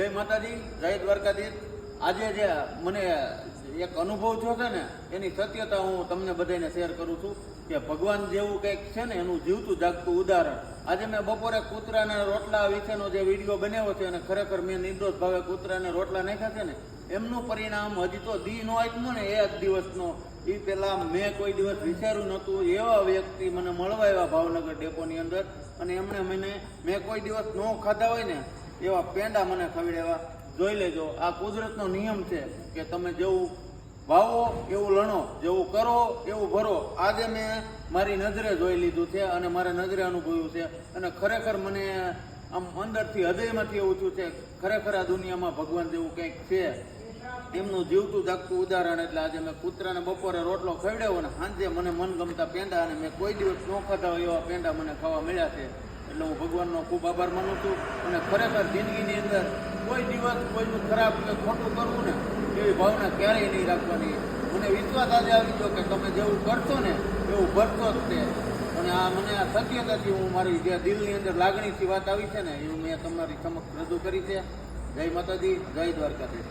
જય માતાજી, જય દ્વારકાધીશ। આજે જે મને એક અનુભવ થયો છે ને એની સત્યતા હું તમને બધાને શેર કરું છું કે ભગવાન જેવું કંઈક છે ને એનું જીવતું જાગતું ઉદાહરણ। આજે મેં બપોરે કૂતરાના રોટલા વિશેનો જે વિડીયો બનાવ્યો છે અને ખરેખર મેં નિર્દોષ ભાવે કૂતરાને રોટલા નાખ્યા છે ને એમનું પરિણામ હજી તો દી નો આપ્યું ને એ જ દિવસનો એ પહેલા મેં કોઈ દિવસ વિચાર્યું નહોતું। એવા વ્યક્તિ મને મળવા આવ્યા ભાવનગર ડેપોની અંદર અને એમણે મેં કોઈ દિવસ ન ખાધા હોય ને એવા પેંડા મને ખવડાવ્યા। જોઈ લેજો, આ કુદરતનો નિયમ છે કે તમે જેવું વાવો એવું લણો, જેવું કરો એવું ભરો। આજે મેં મારી નજરે જોઈ લીધું છે અને મારા નજરે અનુભવ્યું છે અને ખરેખર મને આમ અંદરથી હૃદયમાંથી એવું થયું છે ખરેખર આ દુનિયામાં ભગવાન જેવું કંઈક છે, એમનું જીવતું જાગતું ઉદાહરણ। એટલે આજે મેં કૂતરાને બપોરે રોટલો ખવડાવ્યો ને સાંજે મને મનગમતા પેંડા અને મેં કોઈ દિવસ ન ખાધા હોય એવા પેંડા મને ખાવા મળ્યા છે। એટલે હું ભગવાનનો ખૂબ આભાર માનું છું અને ખરેખર જિંદગીની અંદર કોઈ દિવસ કોઈનું ખરાબ કે ખોટું કરવું ને એવી ભાવના ક્યારેય નહીં રાખવાની। મને વિશ્વાસ આજે આવી ગયો કે તમે જેવું કરશો ને એવું ભરશો જ તે અને આ મને આ સત્યતાથી હું મારી જે દિલની અંદર લાગણીથી વાત આવી છે ને એવું મેં તમારી સમક્ષ રજૂ કરી છે। જય માતાજી, જય દ્વારકાધીશ।